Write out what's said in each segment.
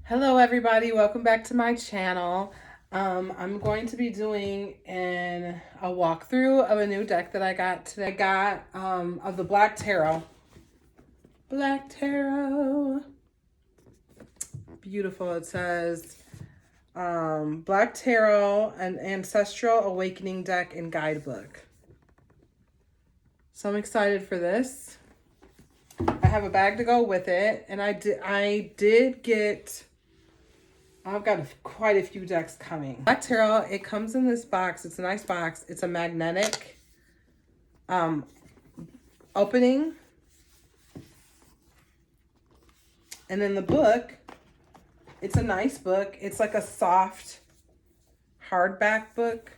Hello everybody, welcome back to my channel. I'm going to be doing a walkthrough of a new deck that I got today. I got of the Black Tarot. Black Tarot. Beautiful. It says Black Tarot, an Ancestral Awakening deck and Guidebook. So I'm excited for this. I have a bag to go with it, and I did get... I've got quite a few decks coming. Black Tarot, it comes in this box. It's a nice box. It's a magnetic opening. And then the book, it's a nice book. It's like a soft hardback book.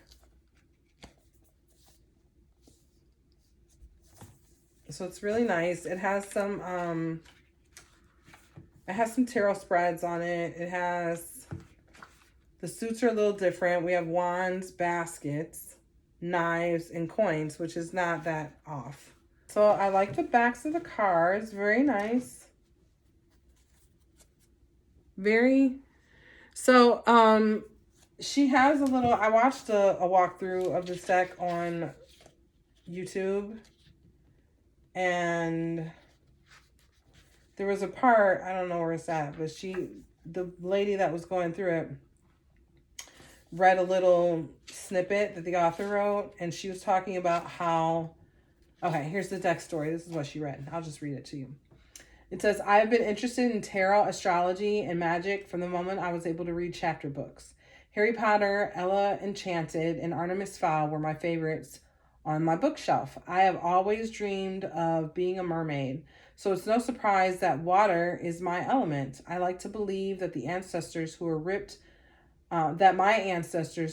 So it's really nice. It has some tarot spreads on it. It has... The suits are a little different. We have wands, baskets, knives, and coins, which is not that off. So I like the backs of the cards. Very nice. She has a little... I watched a walkthrough of this deck on YouTube. And there was a part, I don't know where it's at, but the lady that was going through it read a little snippet that the author wrote, and she was talking about how... Okay, here's the deck story. This is what she read. I'll just read it to you. It says, I have been interested in tarot, astrology, and magic from the moment I was able to read chapter books. Harry Potter, Ella Enchanted, and Artemis Fowl were my favorites on my bookshelf. I have always dreamed of being a mermaid, so it's no surprise that water is my element. I like to believe that my ancestors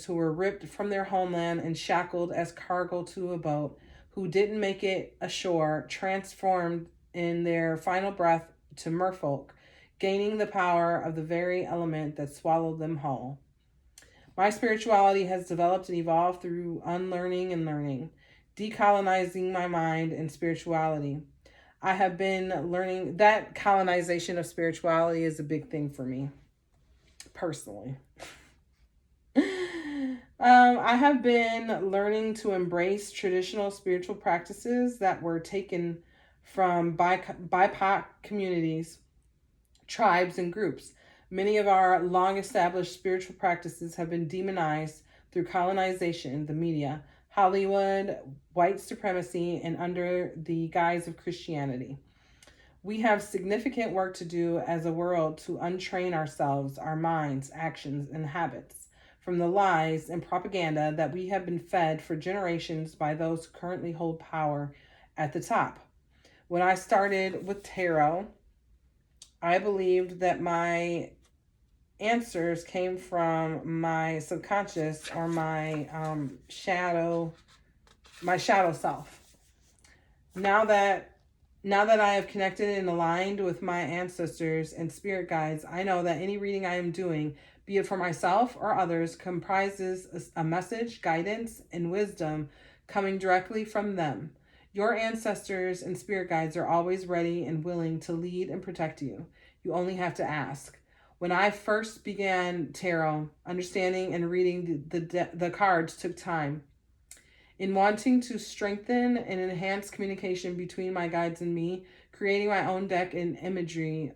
who were ripped from their homeland and shackled as cargo to a boat, who didn't make it ashore, transformed in their final breath to merfolk, gaining the power of the very element that swallowed them whole. My spirituality has developed and evolved through unlearning and learning, decolonizing my mind and spirituality. I have been learning that colonization of spirituality is a big thing for me, personally. I have been learning to embrace traditional spiritual practices that were taken from BIPOC communities, tribes, and groups. Many of our long-established spiritual practices have been demonized through colonization, the media, Hollywood, white supremacy, and under the guise of Christianity. We have significant work to do as a world to untrain ourselves, our minds, actions, and habits from the lies and propaganda that we have been fed for generations by those who currently hold power at the top. When I started with tarot, I believed that my answers came from my subconscious or my shadow self. Now that I have connected and aligned with my ancestors and spirit guides, I know that any reading I am doing, be it for myself or others, comprises a message, guidance, and wisdom coming directly from them. Your ancestors and spirit guides are always ready and willing to lead and protect you. You only have to ask. When I first began tarot, understanding and reading the cards took time. In wanting to strengthen and enhance communication between my guides and me, creating my own deck and imagery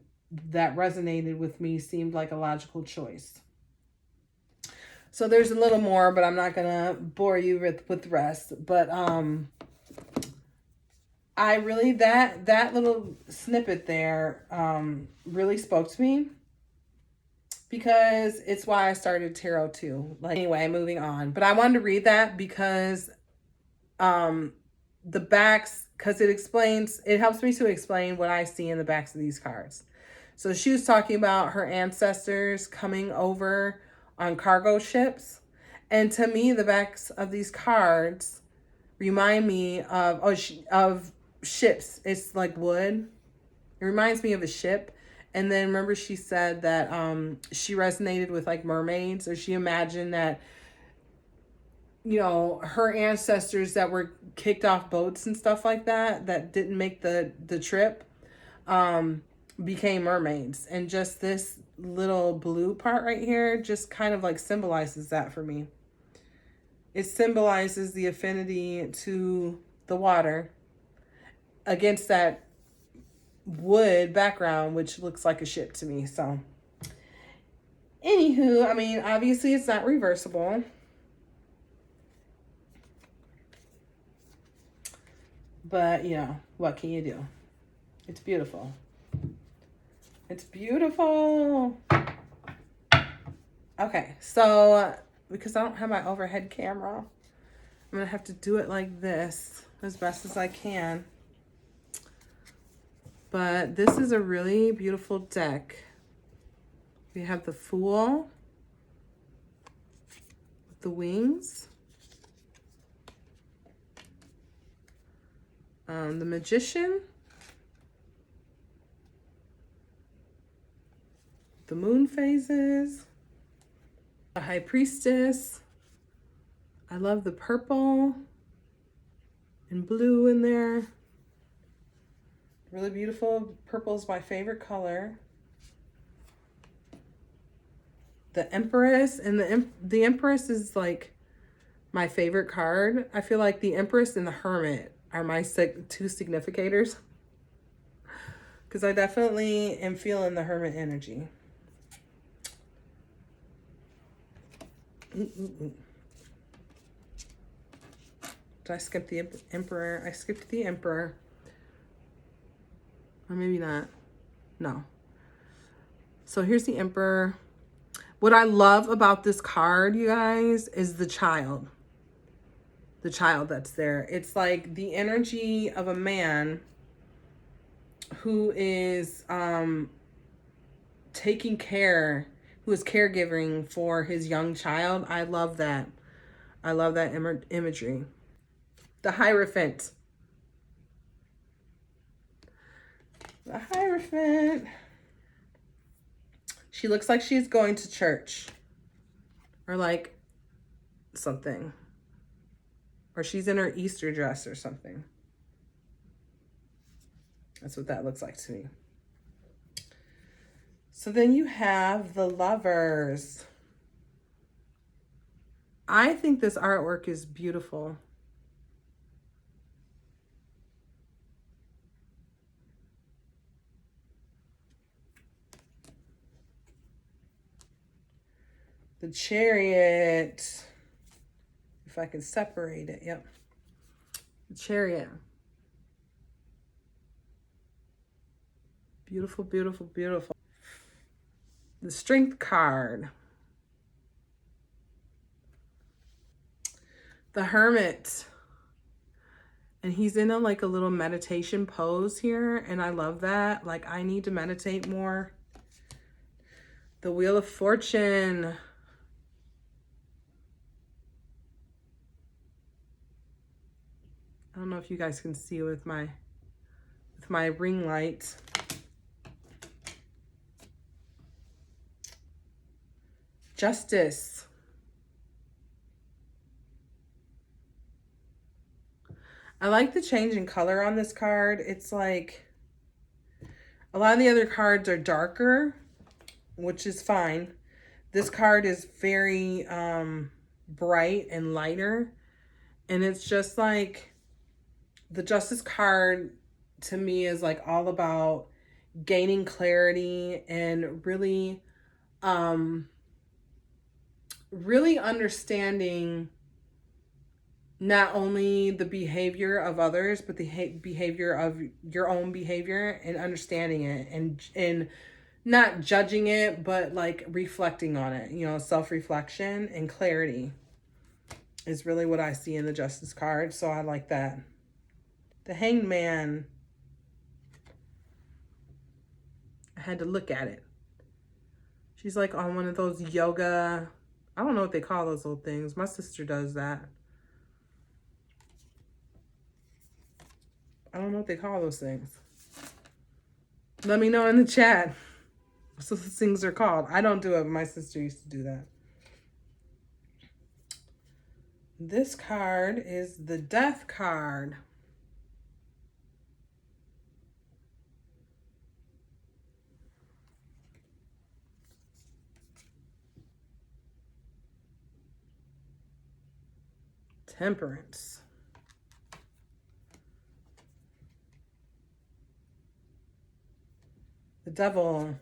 that resonated with me seemed like a logical choice. So there's a little more, but I'm not going to bore you with the rest. But I really, that little snippet there really spoke to me, because it's why I started tarot too. Like, anyway, moving on. But I wanted to read that because the backs, because it helps me to explain what I see in the backs of these cards. So she was talking about her ancestors coming over on cargo ships. And to me, the backs of these cards remind me of ships. It's like wood. It reminds me of a ship. And then remember she said that she resonated with like mermaids, or she imagined that, you know, her ancestors that were kicked off boats and stuff like that didn't make the trip, became mermaids. And just this little blue part right here just kind of like symbolizes that for me. It symbolizes the affinity to the water against that wood background, which looks like a ship to me. So, anywho, I mean, obviously it's not reversible. But, you know, what can you do? It's beautiful. It's beautiful. Okay, so because I don't have my overhead camera, I'm going to have to do it like this as best as I can. But this is a really beautiful deck. We have the Fool with the wings. The Magician. The Moon Phases. The High Priestess. I love the purple and blue in there. Really beautiful. Purple is my favorite color. The Empress, and the Empress is like my favorite card. I feel like the Empress and the Hermit are my two significators, because I definitely am feeling the Hermit energy. Did I skip the Emperor? I skipped the Emperor. Or maybe not. No. So here's the Emperor. What I love about this card, you guys, is the child. The child that's there. It's like the energy of a man who is taking care, who is caregiving for his young child. I love that. I love that imagery. The Hierophant. The Hierophant. She looks like she's going to church. Or like something. Or she's in her Easter dress or something. That's what that looks like to me. So then you have the Lovers. I think this artwork is beautiful. The Chariot. If I can separate it, yep. The Chariot. Beautiful, beautiful, beautiful. The Strength card. The Hermit. And he's in like a little meditation pose here, and I love that. Like, I need to meditate more. The Wheel of Fortune. I don't know if you guys can see with my ring light. Justice. I like the change in color on this card. It's like a lot of the other cards are darker, which is fine. This card is very bright and lighter. And it's just like the Justice card to me is like all about gaining clarity and really really understanding not only the behavior of others, but the behavior of your own behavior, and understanding it and not judging it, but like reflecting on it. You know, self-reflection and clarity is really what I see in the Justice card. So I like that. The Hanged Man. I had to look at it. She's like on one of those yoga, I don't know what they call those little things. My sister does that. I don't know what they call those things. Let me know in the chat what those things are called. I don't do it, but my sister used to do that. This card is the Death card. Temperance. The Devil.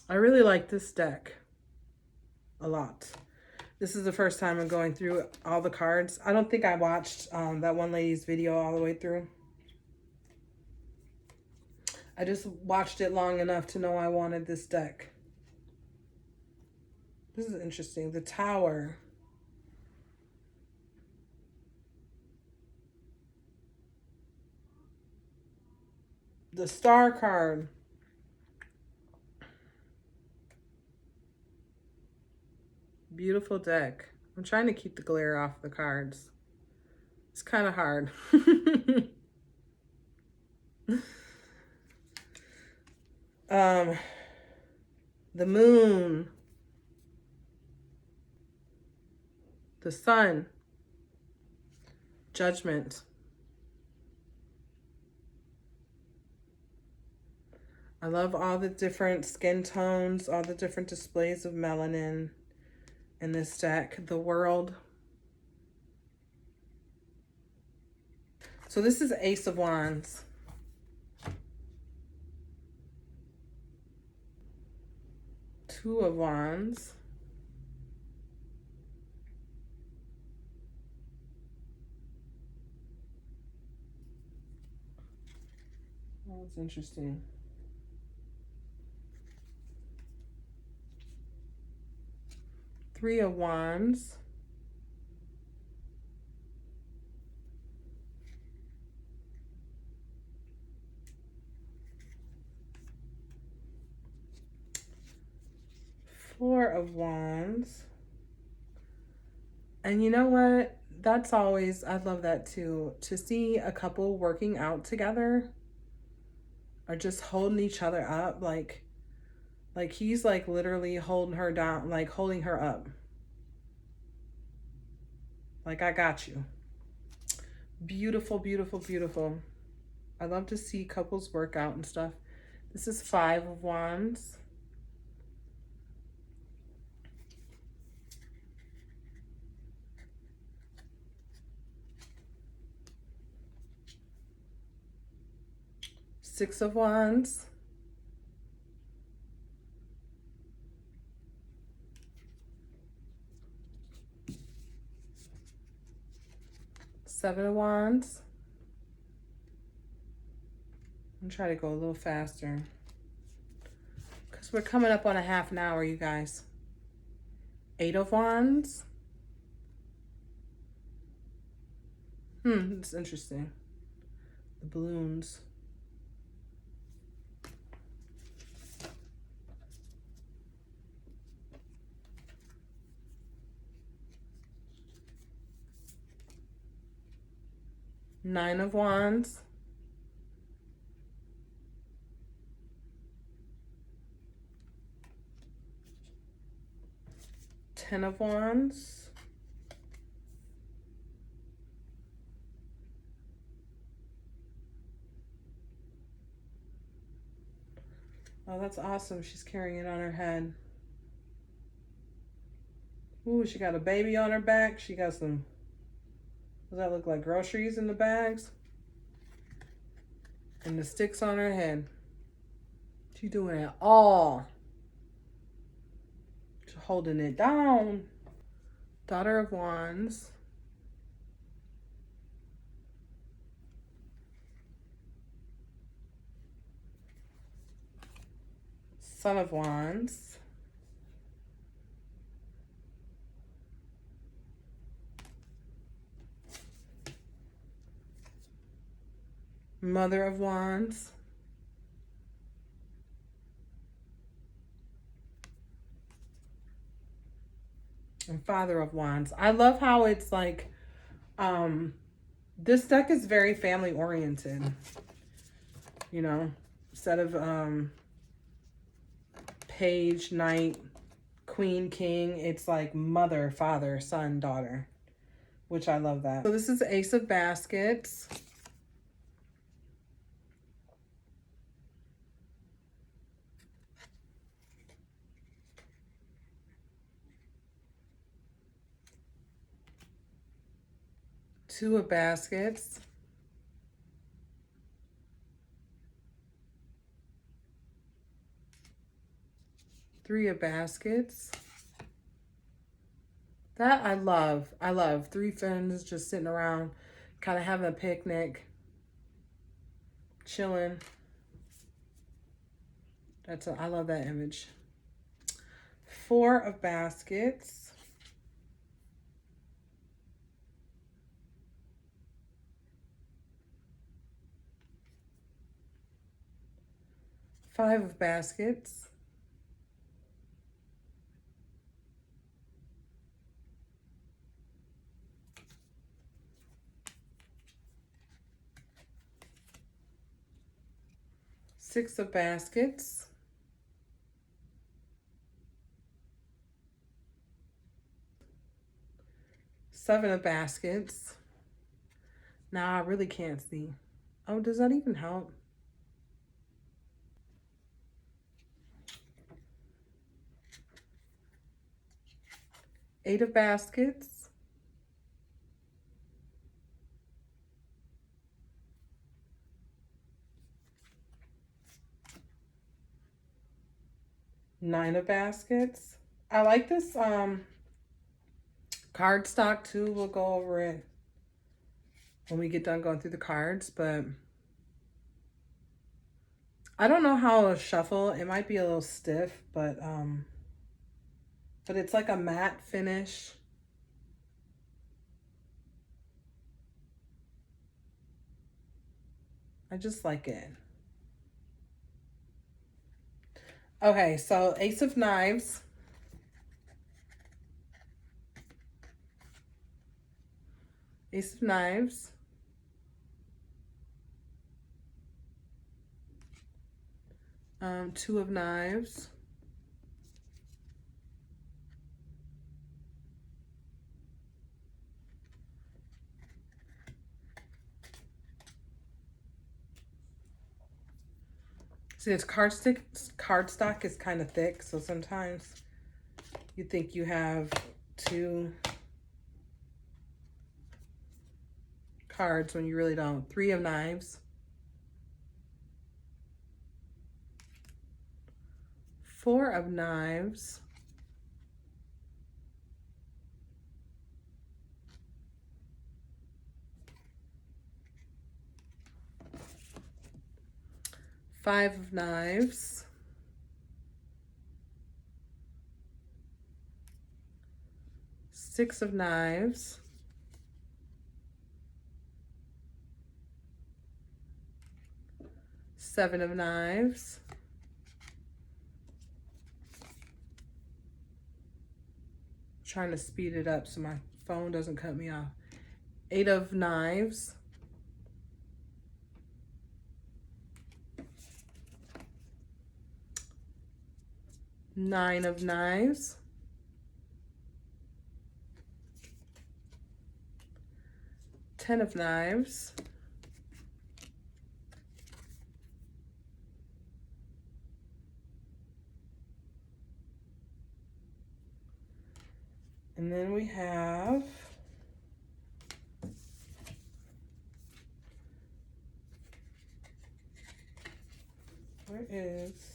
I really like this deck a lot. This is the first time I'm going through all the cards. I don't think I watched that one lady's video all the way through. I just watched it long enough to know I wanted this deck. This is interesting. The Tower. The Star card. Beautiful deck. I'm trying to keep the glare off the cards. It's kind of hard. The Moon. The Sun. Judgment. I love all the different skin tones, all the different displays of melanin in this deck. The World. So this is Ace of Wands. Two of Wands. Oh, that's interesting. Three of Wands. Four of Wands. And you know what? That's always, I love that too. To see a couple working out together or just holding each other up. Like he's like literally holding her down, like holding her up. Like, I got you. Beautiful, beautiful, beautiful. I love to see couples work out and stuff. This is Five of Wands. Six of Wands. Seven of Wands. I'm trying to go a little faster because we're coming up on a half an hour, you guys. Eight of Wands. It's interesting. The balloons. Nine of Wands. Ten of Wands. Oh, that's awesome. She's carrying it on her head. Ooh, she got a baby on her back. She got some, does that look like groceries in the bags? And the sticks on her head. She's doing it all. She's holding it down. Daughter of Wands. Son of Wands. Mother of Wands. And Father of Wands. I love how it's like, this deck is very family oriented. You know, instead of page, knight, queen, king, it's like mother, father, son, daughter, which I love that. So this is Ace of Baskets. 2 of baskets, 3 of baskets. That I love. I love 3 friends just sitting around, kind of having a picnic, chilling. I love that image. 4 of baskets. 5 of baskets. 6 of baskets. 7 of baskets. Now I really can't see. Oh, does that even help? 8 of baskets. 9 of baskets. I like this card stock too. We'll go over it when we get done going through the cards, but I don't know how it'll shuffle. It might be a little stiff, but it's like a matte finish. I just like it. Okay, so Ace of Knives. Ace of Knives. Two of Knives. See, this cardstock is kind of thick, so sometimes you think you have 2 cards when you really don't. 3 of Knives. 4 of Knives. 5 of Knives. 6 of Knives. 7 of Knives. 'Trying to speed it up so my phone doesn't cut me off. 8 of Knives. 9 of Knives. 10 of Knives. 'And then we have where is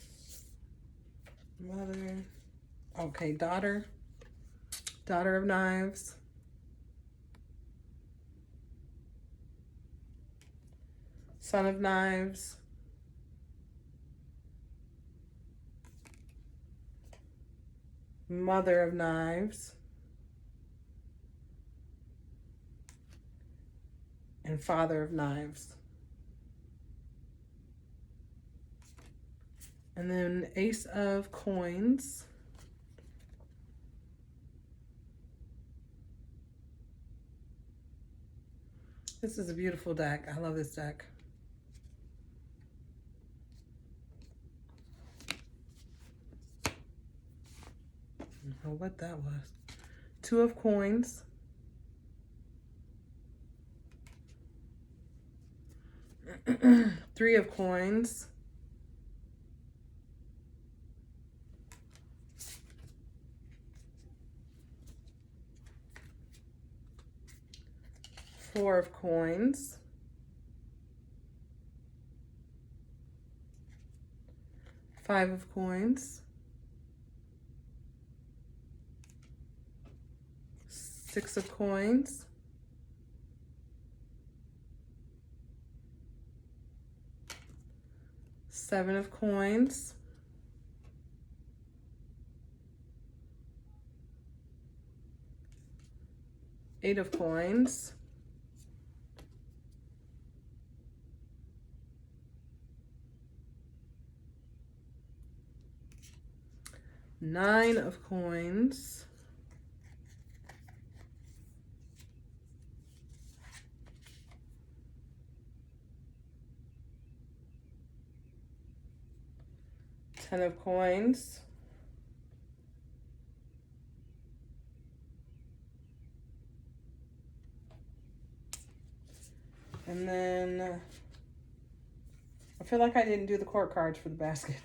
Mother? Okay, Daughter. Daughter of Knives. Son of Knives. Mother of Knives. And Father of Knives. And then Ace of Coins. This is a beautiful deck. I love this deck. I don't know what that was. 2 of Coins. 3 of Coins. 4 of coins, 5 of coins, 6 of coins, 7 of coins, 8 of coins, 9 of coins, 10 of coins, 10 and then I feel like I didn't do the court cards for the basket.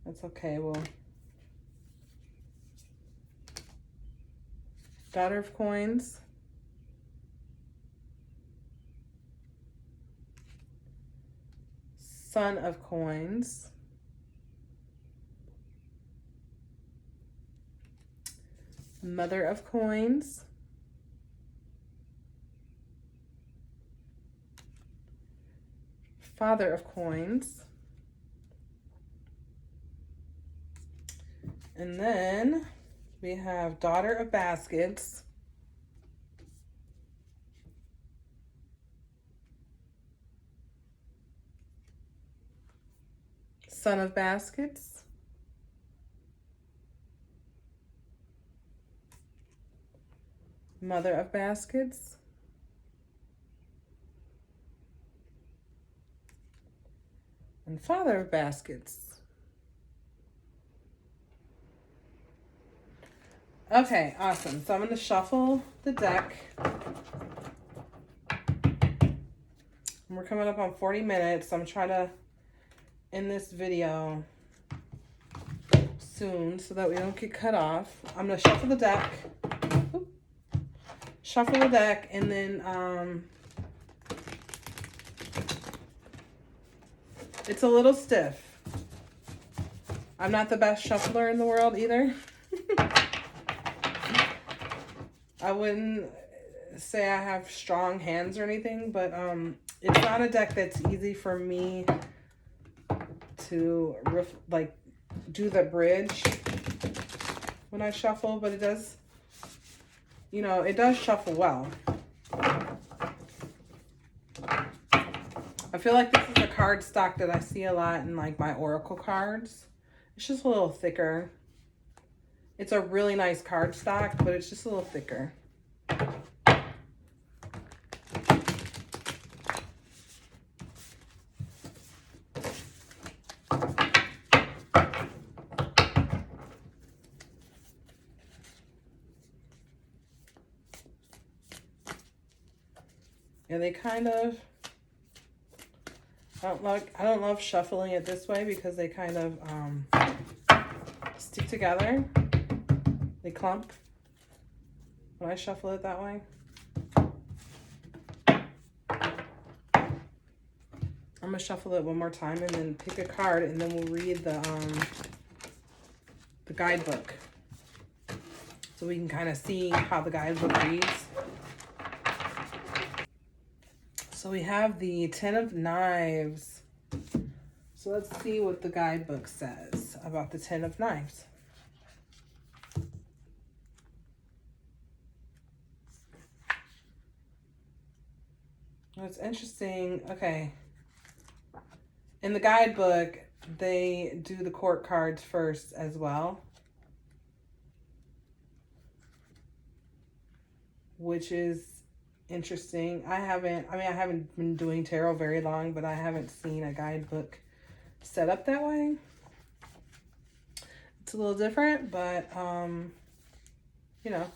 That's okay. Well, Daughter of coins, Son of coins, Mother of coins, Father of coins, and then we have Daughter of baskets, Son of baskets, Mother of baskets, and Father of baskets. Okay, awesome. So I'm going to shuffle the deck. And we're coming up on 40 minutes. So I'm trying to end this video soon so that we don't get cut off. I'm going to shuffle the deck. Shuffle the deck, and then it's a little stiff. I'm not the best shuffler in the world either. I wouldn't say I have strong hands or anything, but it's not a deck that's easy for me to do the bridge when I shuffle, but it does, you know, it does shuffle well. I feel like this is a card stock that I see a lot in like my Oracle cards. It's just a little thicker. It's a really nice card stock, but it's just a little thicker. Yeah, they kind of, I don't love shuffling it this way because they kind of stick together. They clump when I shuffle it that way. I'm gonna shuffle it one more time and then pick a card, and then we'll read the guidebook so we can kind of see how the guidebook reads. So we have the 10 of Knives. So let's see what the guidebook says about the 10 of Knives. That's interesting. Okay. In the guidebook, they do the court cards first as well, which is interesting. I haven't been doing tarot very long, but I haven't seen a guidebook set up that way. It's a little different, but you know,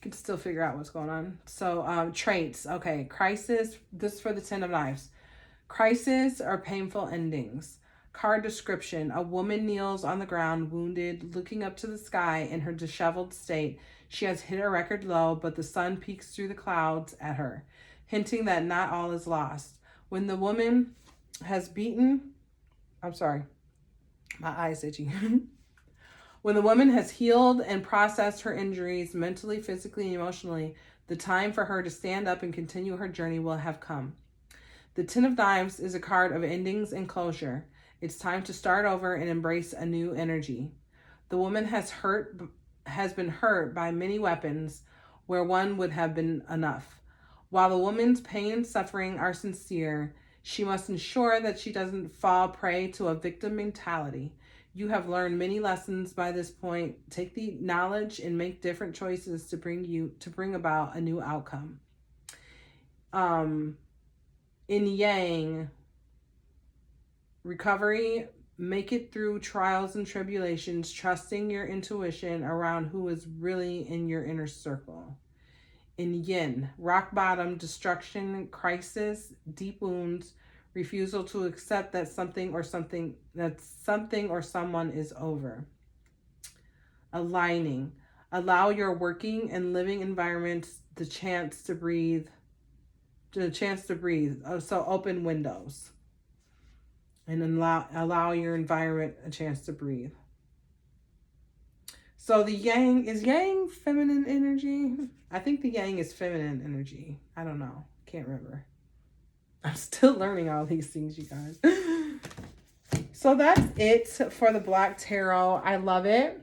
can still figure out what's going on. So traits. Okay, crisis. This is for the 10 of Knives. Crisis or painful endings. Card description. A woman kneels on the ground, wounded, looking up to the sky in her disheveled state. She has hit a record low, but the sun peeks through the clouds at her, hinting that not all is lost. When the woman has beaten, I'm sorry, my eye's itchy. When the woman has healed and processed her injuries mentally, physically, and emotionally, the time for her to stand up and continue her journey will have come. The Ten of Knives is a card of endings and closure. It's time to start over and embrace a new energy. The woman has been hurt by many weapons where one would have been enough. While the woman's pain and suffering are sincere, she must ensure that she doesn't fall prey to a victim mentality. You have learned many lessons by this point. Take the knowledge and make different choices to bring about a new outcome. In Yang, recovery, make it through trials and tribulations, trusting your intuition around who is really in your inner circle. In Yin, rock bottom, destruction, crisis, deep wounds, refusal to accept that something or someone is over. Aligning, allow your working and living environments the chance to breathe. So open windows and allow your environment a chance to breathe. So the Yang, is Yang feminine energy? I think the Yang is feminine energy. I don't know. Can't remember. I'm still learning all these things, you guys. So that's it for the Black Tarot. I love it.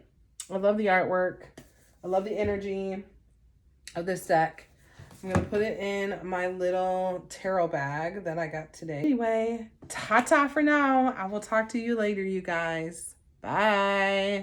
I love the artwork. I love the energy of this deck. I'm going to put it in my little tarot bag that I got today. Anyway, ta-ta for now. I will talk to you later, you guys. Bye.